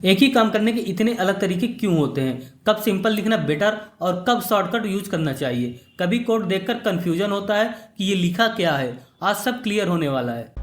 एक ही काम करने के इतने अलग तरीके क्यों होते हैं? कब सिंपल लिखना बेटर और कब शॉर्टकट यूज करना चाहिए? कभी कोड देखकर कंफ्यूजन होता है कि ये लिखा क्या है। आज सब क्लियर होने वाला है।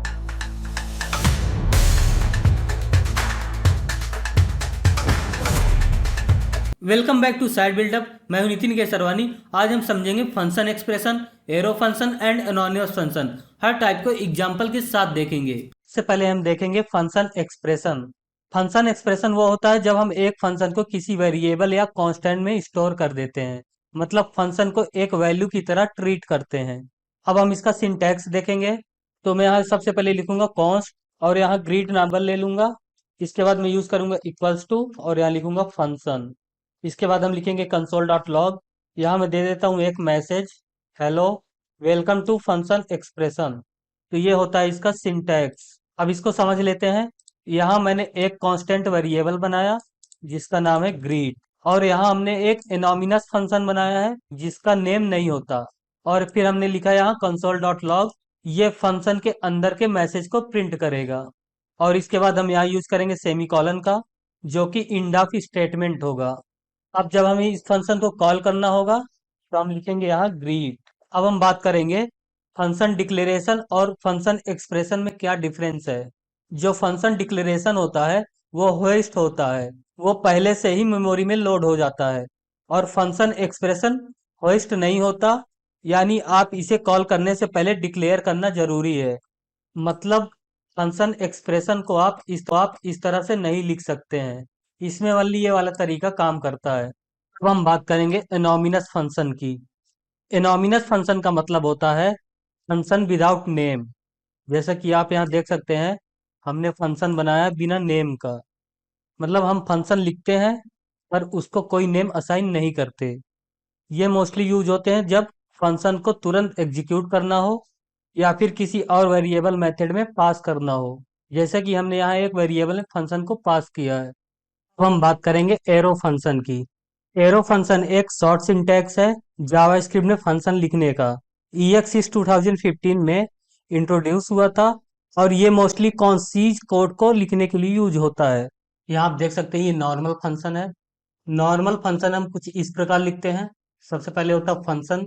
Welcome back to side buildup. मैं हूं नितिन केसरवानी। आज हम समझेंगे function expression, arrow function and anonymous function. हर टाइप को एग्जाम्पल के साथ देखेंगे। इससे पहले हम देखेंगे फंक्शन एक्सप्रेशन। फंक्शन एक्सप्रेशन वो होता है जब हम एक फंक्शन को किसी वेरिएबल या कांस्टेंट में स्टोर कर देते हैं, मतलब फंक्शन को एक वैल्यू की तरह ट्रीट करते हैं। अब हम इसका सिंटैक्स देखेंगे। तो मैं यहाँ सबसे पहले लिखूंगा कॉन्स्ट और यहाँ ग्रीट नाम ले लूंगा। इसके बाद मैं यूज करूंगा इक्वल्स टू और यहाँ लिखूंगा फंक्शन। इसके बाद हम लिखेंगे कंसोल डॉट लॉग। यहाँ मैं दे देता हूँ एक message, hello welcome to function expression. तो ये होता है इसका सिंटैक्स। अब इसको समझ लेते हैं। यहाँ मैंने एक कांस्टेंट वेरिएबल बनाया जिसका नाम है ग्रीट, और यहाँ हमने एक एनोमिनस फंक्शन बनाया है जिसका नेम नहीं होता। और फिर हमने लिखा यहाँ कंसोल डॉट लॉग। ये फंक्शन के अंदर के मैसेज को प्रिंट करेगा। और इसके बाद हम यहाँ यूज करेंगे सेमीकॉलन का, जो कि इंड ऑफ स्टेटमेंट होगा। अब जब हमें इस फंक्शन को कॉल करना होगा तो हम लिखेंगे यहाँ ग्रीट। अब हम बात करेंगे फंक्शन डिक्लेरेशन और फंक्शन एक्सप्रेशन में क्या डिफरेंस है। जो फंक्शन डिक्लेरेशन होता है वो होस्ट होता है, वो पहले से ही मेमोरी में लोड हो जाता है। और फंक्शन एक्सप्रेशन होस्ट नहीं होता, यानी आप इसे कॉल करने से पहले डिक्लेयर करना जरूरी है। मतलब फंक्शन एक्सप्रेशन को आप इस तरह से नहीं लिख सकते हैं। इसमें वाली ये वाला तरीका काम करता है। अब हम बात करेंगे एनोमिनस फंक्शन की। एनोमिनस फंक्शन का मतलब होता है फंक्शन विदाउट नेम। जैसा कि आप यहाँ देख सकते हैं, हमने फंक्शन बनाया बिना नेम का। मतलब हम फंक्शन लिखते हैं पर उसको कोई नेम असाइन नहीं करते। ये मोस्टली यूज होते हैं जब फंक्शन को तुरंत एग्जीक्यूट करना हो या फिर किसी और वेरिएबल मेथड में पास करना हो। जैसे कि हमने यहाँ एक वेरिएबल में फंक्शन को पास किया है। अब हम बात करेंगे एरो फंक्शन की। एरो फंक्शन एक शॉर्ट सिंटैक्स है जावास्क्रिप्ट में फंक्शन लिखने का। EXIS 2015 में इंट्रोड्यूस हुआ था और ये मोस्टली कॉन्सीज कोड को लिखने के लिए यूज होता है। यहाँ आप देख सकते हैं ये नॉर्मल फंक्शन है। नॉर्मल फंक्शन हम कुछ इस प्रकार लिखते हैं। सबसे पहले होता है फंक्शन,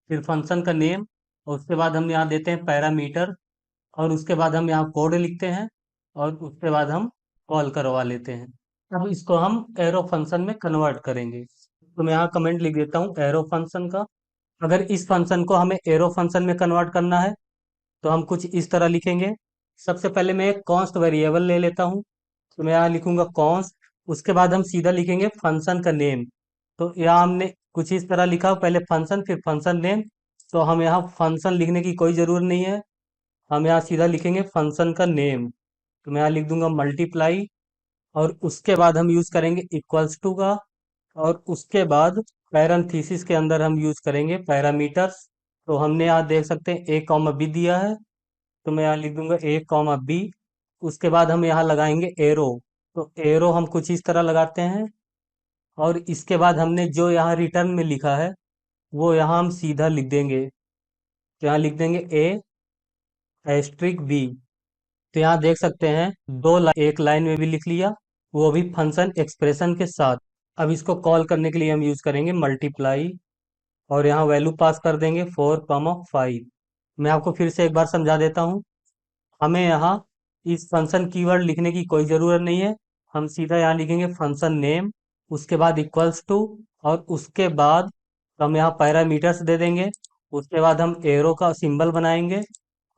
फिर फंक्शन का नेम, और उसके बाद हम यहाँ देते हैं पैरामीटर, और उसके बाद हम यहाँ कोड लिखते हैं, और उसके बाद हम कॉल करवा लेते हैं। अब इसको हम एरो फंक्शन में कन्वर्ट करेंगे। तो मैं यहाँ कमेंट लिख देता हूँ एरो फंक्शन का। अगर इस फंक्शन को हमें एरो फंक्शन में कन्वर्ट करना है तो हम कुछ इस तरह लिखेंगे। सबसे पहले मैं एक कॉन्स्ट वेरिएबल ले लेता हूँ। तो मैं यहाँ लिखूंगा कॉन्स्ट। उसके बाद हम सीधा लिखेंगे फंक्शन का नेम। तो यहाँ हमने कुछ इस तरह लिखा, पहले फंक्शन फिर फंक्शन नेम। तो हम यहाँ फंक्शन लिखने की कोई ज़रूरत नहीं है, हम यहाँ सीधा लिखेंगे फंक्शन का नेम। तो मैं यहाँ लिख दूंगा मल्टीप्लाई, और उसके बाद हम यूज करेंगे इक्वल्स टू का, और उसके बाद पैरेंथेसिस के अंदर हम यूज करेंगे पैरामीटर्स। तो हमने यहाँ देख सकते हैं ए कॉमा बी दिया है, तो मैं यहाँ लिख दूंगा ए कॉमा बी। उसके बाद हम यहाँ लगाएंगे एरो। तो एरो हम कुछ इस तरह लगाते हैं, और इसके बाद हमने जो यहाँ रिटर्न में लिखा है वो यहाँ हम सीधा लिख देंगे। तो यहाँ लिख देंगे ए एस्ट्रिक बी। तो यहाँ देख सकते हैं एक लाइन में भी लिख लिया, वो भी फंक्शन एक्सप्रेशन के साथ। अब इसको कॉल करने के लिए हम यूज करेंगे मल्टीप्लाई, और यहाँ वैल्यू पास कर देंगे 4,5। मैं आपको फिर से एक बार समझा देता हूँ। हमें यहाँ इस फंक्शन कीवर्ड लिखने की कोई ज़रूरत नहीं है। हम सीधा यहाँ लिखेंगे फंक्शन नेम, उसके बाद इक्वल्स टू, और उसके बाद हम यहाँ पैरामीटर्स दे देंगे। उसके बाद हम एरो का सिंबल बनाएंगे,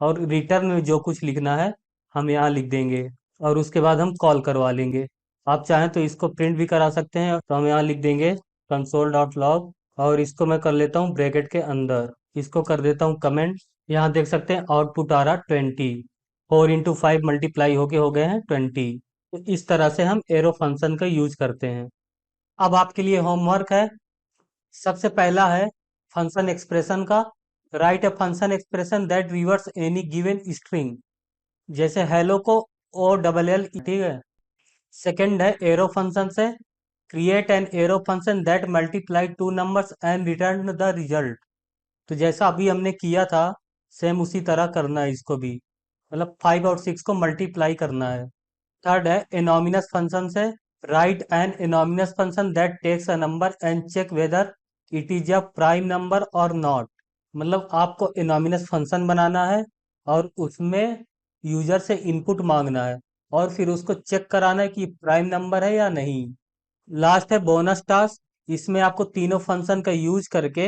और रिटर्न में जो कुछ लिखना है हम यहाँ लिख देंगे, और उसके बाद हम कॉल करवा लेंगे। आप चाहें तो इसको प्रिंट भी करा सकते हैं। तो हम यहाँ लिख देंगे कंसोल डॉट लॉग, और इसको मैं कर लेता हूँ ब्रैकेट के अंदर, इसको कर देता हूँ कमेंट। यहाँ देख सकते हैं आउटपुट आ रहा 20। 4 × 5 मल्टीप्लाई होके हो गए हैं 20। तो इस तरह से हम एरो फंक्शन का यूज करते हैं। अब आपके लिए होमवर्क है। सबसे पहला है फंक्शन एक्सप्रेशन का। Right a function expression that reverse any given string. जैसे हेलो को ओ डबल एल, ठीक है। सेकंड है एरो फंक्शन से, create an arrow function that multiply two numbers and return the result. तो जैसा अभी हमने किया था सेम उसी तरह करना है इसको भी, मतलब 5 और 6 को मल्टीप्लाई करना है। थर्ड है एनोमिनस फंक्शन से, write an anonymous function that takes a number and check whether it is a prime number और नॉट। मतलब आपको एनोनिमस फंक्शन बनाना है और उसमें यूजर से इनपुट मांगना है और फिर उसको चेक कराना है कि प्राइम नंबर है या नहीं। लास्ट है बोनस टास्क। इसमें आपको तीनों फंक्शन का यूज करके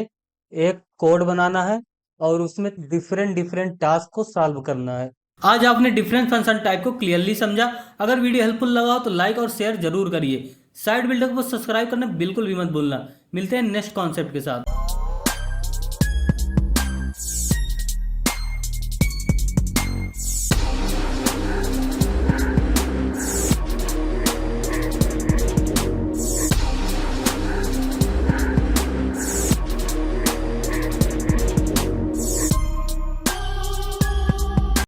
एक कोड बनाना है और उसमें डिफरेंट डिफरेंट टास्क को सॉल्व करना है। आज आपने डिफरेंट फंक्शन टाइप को क्लियरली समझा। अगर वीडियो हेल्पफुल लगा हो तो लाइक और शेयर जरूर करिए। साइड बिल्डर को सब्सक्राइब करना बिल्कुल भी मत भूलना। मिलते हैं नेक्स्ट कॉन्सेप्ट के साथ।